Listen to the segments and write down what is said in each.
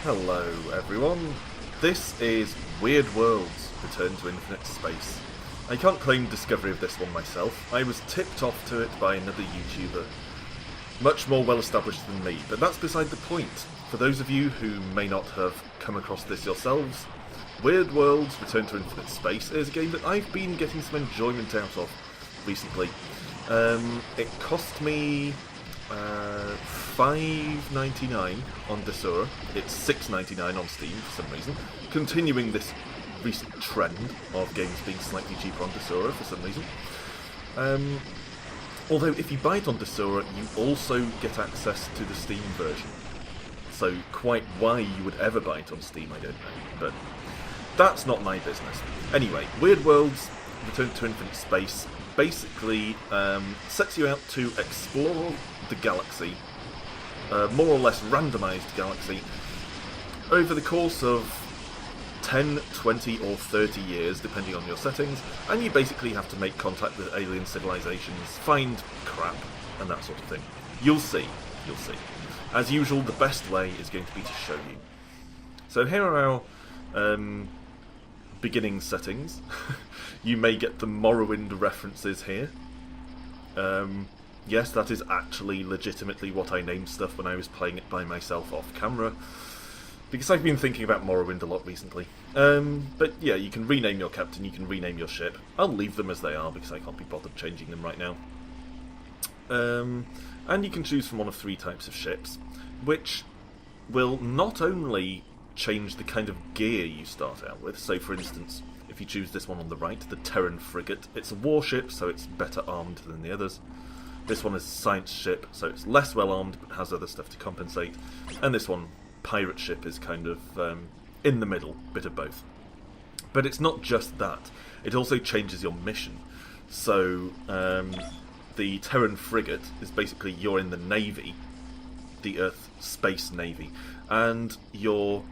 Hello everyone, this is Weird Worlds, Return to Infinite Space. I can't claim discovery of this one myself. I was tipped off to it by another YouTuber, much more well established than me, but that's beside the point. For those of you who may not have come across this yourselves, Weird Worlds, Return to Infinite Space is a game that I've been getting some enjoyment out of recently. It cost me $5.99 on Desura. It's $6.99 on Steam for some reason, continuing this recent trend of games being slightly cheaper on Desura for some reason. Although if you buy it on Desura, you also get access to the Steam version. So quite why you would ever buy it on Steam, I don't know. But that's not my business. Anyway, Weird Worlds, Return to Infinite Space, basically sets you out to explore the galaxy, more or less randomised galaxy, over the course of 10, 20 or 30 years, depending on your settings, and you basically have to make contact with alien civilizations, find crap, and that sort of thing. You'll see. As usual, the best way is going to be to show you. So here are our beginning settings. You may get the Morrowind references here. Yes, that is actually legitimately what I named stuff when I was playing it by myself off camera, because I've been thinking about Morrowind a lot recently. But yeah, you can rename your captain, you can rename your ship. I'll leave them as they are because I can't be bothered changing them right now. And you can choose from one of three types of ships, which will not only change the kind of gear you start out with. So for instance, if you choose this one on the right, the Terran Frigate, it's a warship, so it's better armed than the others. This one is a science ship, so it's less well armed but has other stuff to compensate. And this one, pirate ship, is kind of in the middle, bit of both. But it's not just that, it also changes your mission. So the Terran Frigate is basically you're in the Navy, the Earth Space Navy, and your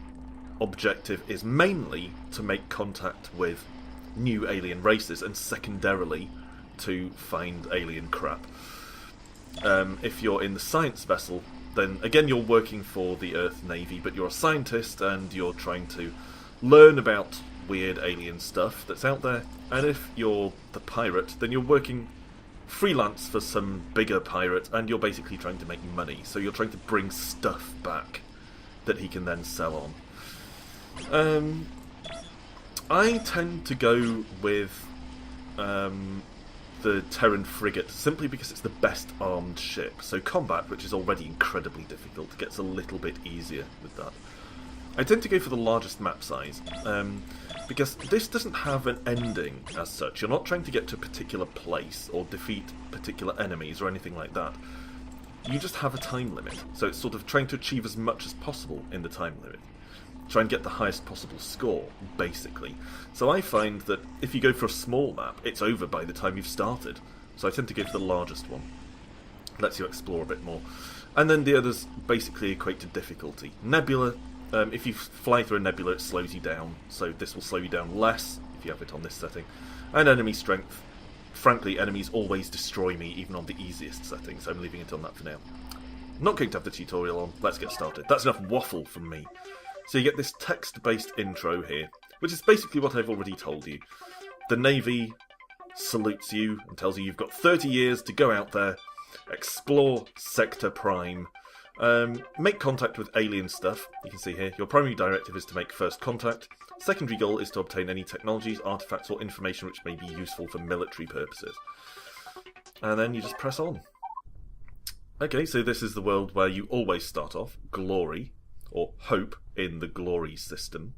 objective is mainly to make contact with new alien races and secondarily to find alien crap. If you're in the science vessel, then again you're working for the Earth Navy, but you're a scientist and you're trying to learn about weird alien stuff that's out there. And if you're the pirate, then you're working freelance for some bigger pirate and you're basically trying to make money. So you're trying to bring stuff back that he can then sell on. I tend to go with the Terran Frigate simply because it's the best armed ship. So combat, which is already incredibly difficult, gets a little bit easier with that. I tend to go for the largest map size because this doesn't have an ending as such. You're not trying to get to a particular place or defeat particular enemies or anything like that. You just have a time limit, so it's sort of trying to achieve as much as possible in the time limit. Try and get the highest possible score, basically. So I find that if you go for a small map, it's over by the time you've started. So I tend to go for the largest one. Lets you explore a bit more. And then the others basically equate to difficulty. Nebula, if you fly through a nebula, it slows you down. So this will slow you down less if you have it on this setting. And enemy strength. Frankly, enemies always destroy me, even on the easiest setting, so I'm leaving it on that for now. Not going to have the tutorial on, let's get started. That's enough waffle from me. So you get this text-based intro here, which is basically what I've already told you. The Navy salutes you and tells you you've got 30 years to go out there, explore Sector Prime, make contact with alien stuff. You can see here, your primary directive is to make first contact. Secondary goal is to obtain any technologies, artifacts or information which may be useful for military purposes. And then you just press on. Okay, so this is the world where you always start off, Glory, or Hope in the Glory system.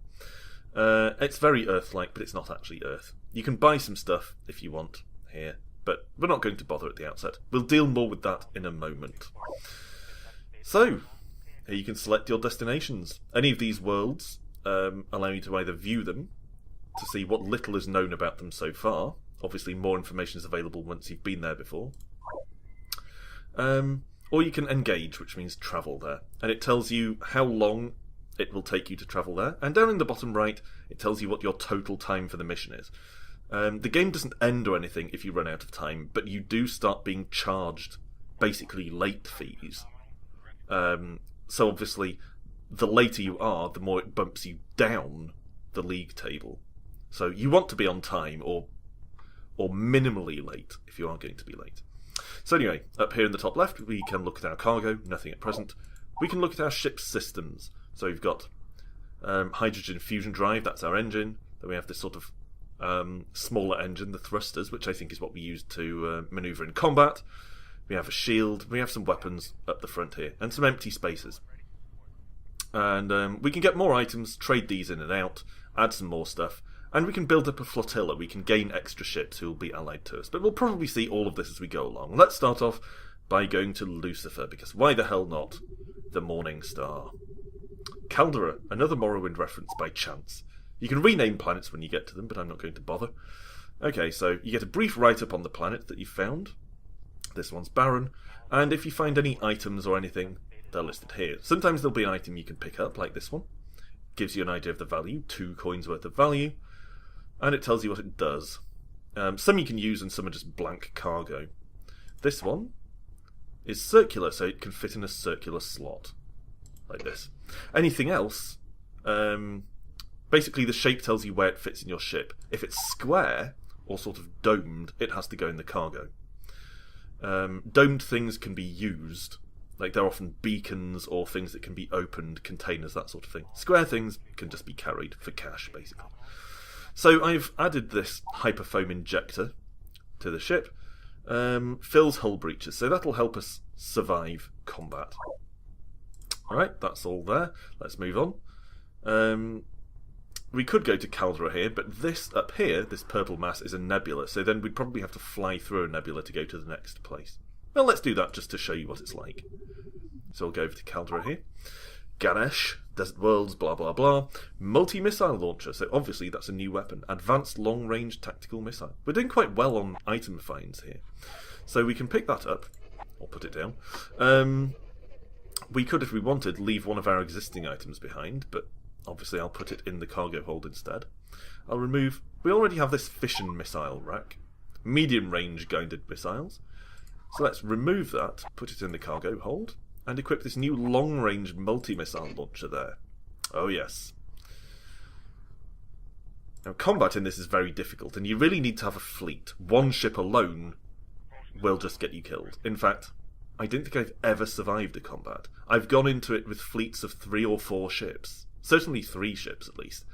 It's very Earth-like, but it's not actually Earth. You can buy some stuff if you want here, but we're not going to bother at the outset. We'll deal more with that in a moment. So, here you can select your destinations. Any of these worlds allow you to either view them, to see what little is known about them so far. Obviously more information is available once you've been there before. Or you can engage, which means travel there. And it tells you how long it will take you to travel there. And down in the bottom right, it tells you what your total time for the mission is. The game doesn't end or anything if you run out of time, but you do start being charged, basically, late fees. So obviously, the later you are, the more it bumps you down the league table. So you want to be on time or minimally late if you are going to be late. So anyway, up here in the top left, we can look at our cargo, nothing at present. We can look at our ship's systems. So we've got hydrogen fusion drive, that's our engine. Then we have this sort of smaller engine, the thrusters, which I think is what we use to manoeuvre in combat. We have a shield, we have some weapons up the front here, and some empty spaces. And we can get more items, trade these in and out, add some more stuff, and we can build up a flotilla. We can gain extra ships who will be allied to us. But we'll probably see all of this as we go along. Let's start off by going to Lucifer, because why the hell not? The Morning Star. Caldera, another Morrowind reference by chance. You can rename planets when you get to them, but I'm not going to bother. Okay, so you get a brief write-up on the planet that you found. This one's barren. And if you find any items or anything, they're listed here. Sometimes there'll be an item you can pick up, like this one. Gives you an idea of the value, 2 coins worth of value. And it tells you what it does. Some you can use and some are just blank cargo. This one is circular, so it can fit in a circular slot. Like this. Anything else, basically the shape tells you where it fits in your ship. If it's square, or sort of domed, it has to go in the cargo. Domed things can be used. Like they're often beacons or things that can be opened, containers, that sort of thing. Square things can just be carried for cash, basically. So I've added this hyperfoam injector to the ship. Fills hull breaches, so that'll help us survive combat. Alright, that's all there. Let's move on. We could go to Caldera here, but this up here, this purple mass, is a nebula, so then we'd probably have to fly through a nebula to go to the next place. Well, let's do that just to show you what it's like. So we'll go over to Caldera here. Ganesh, Desert Worlds, blah blah blah. Multi-missile launcher, so obviously that's a new weapon. Advanced long-range tactical missile. We're doing quite well on item finds here. So we can pick that up, or put it down. We could, if we wanted, leave one of our existing items behind, but obviously I'll put it in the cargo hold instead. I'll remove... We already have this fission missile rack. Medium-range guided missiles. So let's remove that, put it in the cargo hold, and equip this new long-range multi-missile launcher there. Oh yes. Now combat in this is very difficult, and you really need to have a fleet. One ship alone will just get you killed. In fact, I don't think I've ever survived a combat. I've gone into it with fleets of 3 or 4 ships. Certainly 3 ships at least.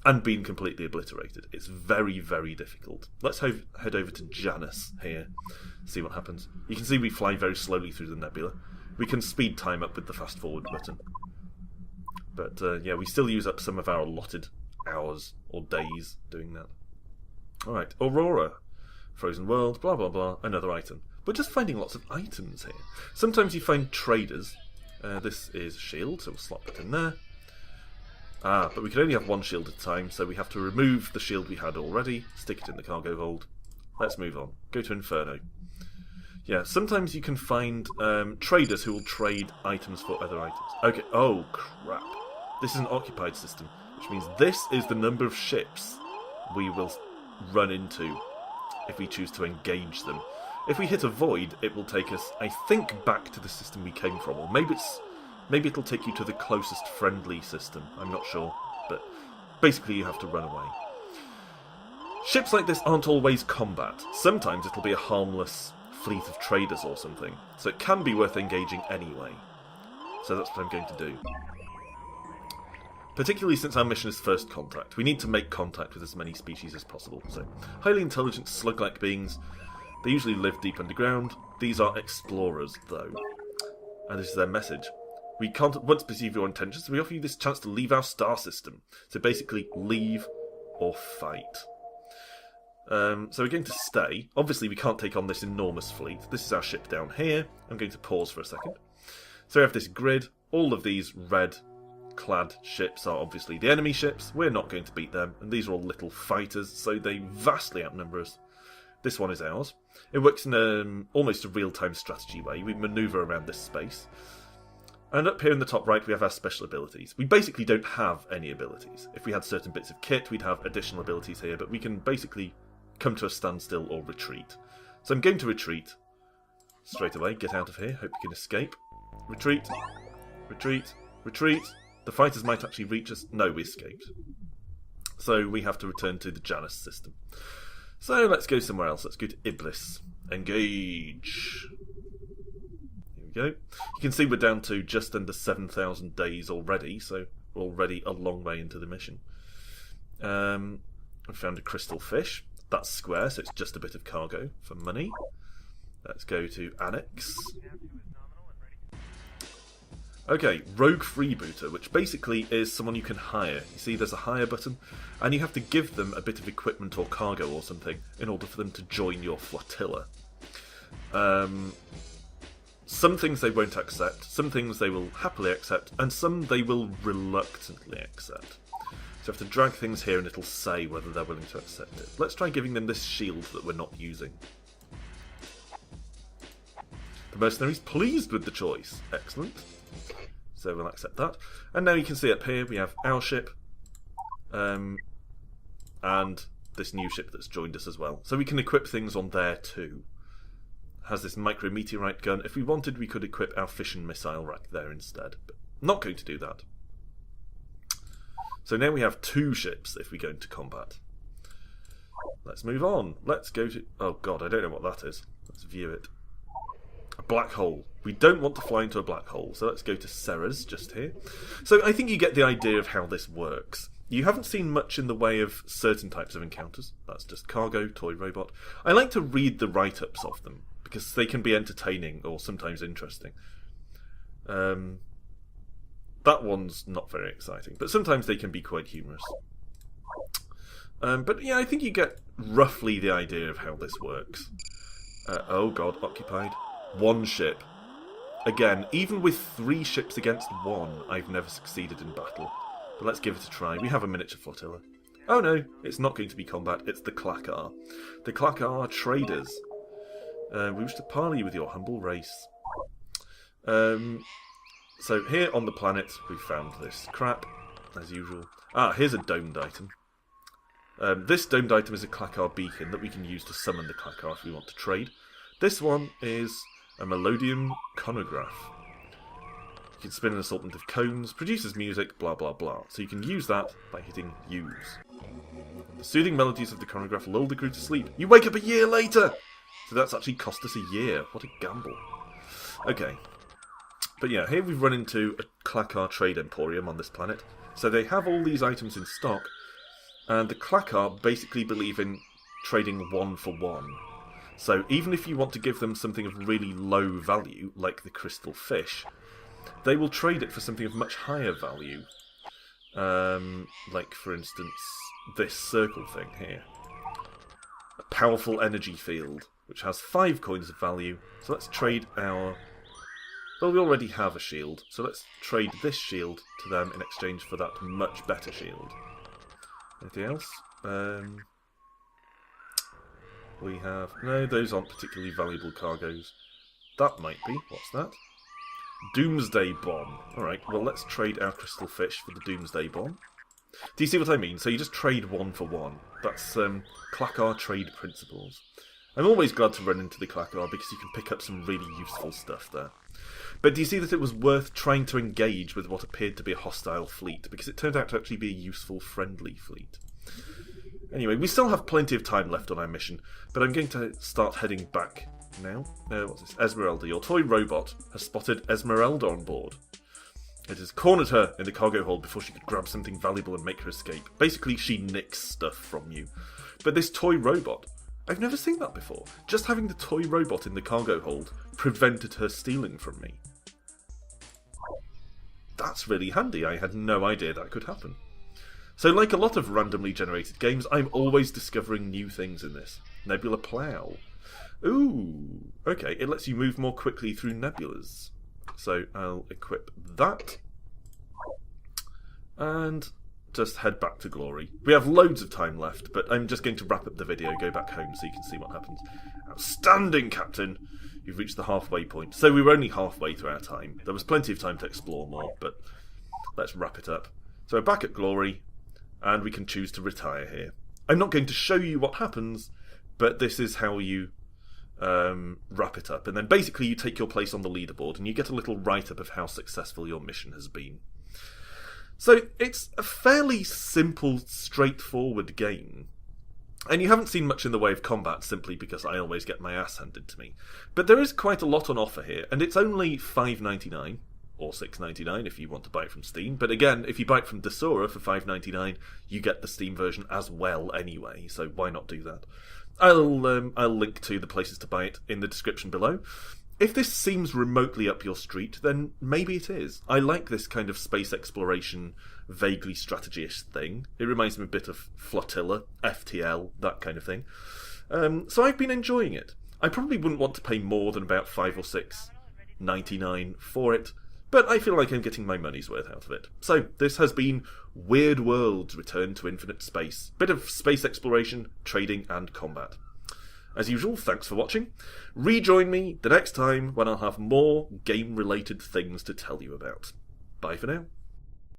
And been completely obliterated. It's very, very difficult. Let's head over to Janus here. See what happens. You can see we fly very slowly through the nebula. We can speed time up with the fast forward button. But yeah, we still use up some of our allotted hours or days doing that. Alright, Aurora. Frozen World, blah blah blah, another item. We're just finding lots of items here. Sometimes you find traders. This is shield, so we'll slot that in there. But we can only have 1 shield at a time, so we have to remove the shield we had already, stick it in the cargo hold. Let's move on. Go to Inferno. Yeah, sometimes you can find traders who will trade items for other items. Okay, oh crap. This is an occupied system, which means this is the number of ships we will run into if we choose to engage them. If we hit a void, it will take us, I think, back to the system we came from, or maybe it'll take you to the closest friendly system. I'm not sure, but basically you have to run away. Ships like this aren't always combat. Sometimes it'll be a harmless fleet of traders or something, so it can be worth engaging anyway. So that's what I'm going to do. Particularly since our mission is first contact. We need to make contact with as many species as possible. So, highly intelligent slug-like beings. They usually live deep underground. These are explorers, though. And this is their message. We can't once perceive your intentions, so we offer you this chance to leave our star system. So basically, leave or fight. So we're going to stay. Obviously, we can't take on this enormous fleet. This is our ship down here. I'm going to pause for a second. So we have this grid. All of these red-clad ships are obviously the enemy ships. We're not going to beat them. And these are all little fighters, so they vastly outnumber us. This one is ours. It works in almost a real-time strategy way. We manoeuvre around this space. And up here in the top right, we have our special abilities. We basically don't have any abilities. If we had certain bits of kit, we'd have additional abilities here, but we can basically come to a standstill or retreat. So I'm going to retreat straight away. Get out of here. Hope you can escape. Retreat. Retreat. Retreat. The fighters might actually reach us. No, we escaped. So we have to return to the Janus system. So let's go somewhere else. Let's go to Iblis. Engage. Here we go. You can see we're down to just under 7,000 days already, so we're already a long way into the mission. We found a crystal fish. That's square, so it's just a bit of cargo for money. Let's go to Annex. Okay, Rogue Freebooter, which basically is someone you can hire. You see there's a hire button, and you have to give them a bit of equipment or cargo or something in order for them to join your flotilla. Some things they won't accept, some things they will happily accept, and some they will reluctantly accept. So you have to drag things here and it'll say whether they're willing to accept it. Let's try giving them this shield that we're not using. The mercenary's pleased with the choice. Excellent. So we'll accept that. And now you can see up here we have our ship and this new ship that's joined us as well. So we can equip things on there too. Has this micrometeorite gun. If we wanted, we could equip our fission missile rack there instead. But not going to do that. So now we have 2 ships if we go into combat. Let's move on. Let's go to... Oh god, I don't know what that is. Let's view it. A black hole. We don't want to fly into a black hole, so let's go to Ceres just here. So I think you get the idea of how this works. You haven't seen much in the way of certain types of encounters. That's just cargo, toy robot. I like to read the write-ups of them, because they can be entertaining or sometimes interesting. That one's not very exciting, but sometimes they can be quite humorous. But yeah, I think you get roughly the idea of how this works. Oh god, occupied. 1 ship. Again, even with 3 ships against 1, I've never succeeded in battle. But let's give it a try. We have a miniature flotilla. Oh no, it's not going to be combat, it's the Clackar. The Clackar are traders. We wish to parley with your humble race. So here on the planet, we found this crap, as usual. Ah, here's a domed item. This domed item is a Clackar beacon that we can use to summon the Clackar if we want to trade. This one is a Melodium Chronograph. You can spin an assortment of cones, produces music, blah blah blah. So you can use that by hitting use. The soothing melodies of the chronograph lull the crew to sleep. You wake up a year later! So that's actually cost us a year. What a gamble. Okay. But yeah, here we've run into a Clackar trade emporium on this planet. So they have all these items in stock, and the Clackar basically believe in trading 1 for 1. So even if you want to give them something of really low value, like the crystal fish, they will trade it for something of much higher value. Like, for instance, this circle thing here. A powerful energy field, which has 5 coins of value. So let's trade our... Well, we already have a shield, so let's trade this shield to them in exchange for that much better shield. Anything else? We have... No, those aren't particularly valuable cargoes. That might be. What's that? Doomsday Bomb. Alright, well let's trade our crystal fish for the Doomsday Bomb. Do you see what I mean? So you just trade 1 for 1. That's Clackar trade principles. I'm always glad to run into the Clackar because you can pick up some really useful stuff there. But do you see that it was worth trying to engage with what appeared to be a hostile fleet? Because it turned out to actually be a useful, friendly fleet. Anyway, we still have plenty of time left on our mission, but I'm going to start heading back now. What's this? Esmeralda. Your toy robot has spotted Esmeralda on board. It has cornered her in the cargo hold before she could grab something valuable and make her escape. Basically, she nicks stuff from you. But this toy robot... I've never seen that before. Just having the toy robot in the cargo hold prevented her stealing from me. That's really handy. I had no idea that could happen. So like a lot of randomly generated games, I'm always discovering new things in this. Nebula Plough. Ooh, okay, it lets you move more quickly through nebulas. So I'll equip that. And just head back to glory. We have loads of time left, but I'm just going to wrap up the video, go back home so you can see what happens. Outstanding, Captain! You've reached the halfway point. So we were only halfway through our time. There was plenty of time to explore more, but let's wrap it up. So we're back at glory, and we can choose to retire here. I'm not going to show you what happens, but this is how you wrap it up. And then basically you take your place on the leaderboard, and you get a little write-up of how successful your mission has been. So it's a fairly simple, straightforward game. And you haven't seen much in the way of combat simply because I always get my ass handed to me. But there is quite a lot on offer here, and it's only $5.99, or $6.99 if you want to buy it from Steam. But again, if you buy it from Desura for $5.99, you get the Steam version as well anyway, so why not do that? I'll link to the places to buy it in the description below. If this seems remotely up your street, then maybe it is. I like this kind of space exploration, vaguely strategy-ish thing. It reminds me a bit of Flotilla, FTL, that kind of thing. So I've been enjoying it. I probably wouldn't want to pay more than about $5 or $6.99 for it, but I feel like I'm getting my money's worth out of it. So this has been Weird Worlds: Return to Infinite Space. Bit of space exploration, trading, and combat. As usual, thanks for watching. Rejoin me the next time when I'll have more game-related things to tell you about. Bye for now.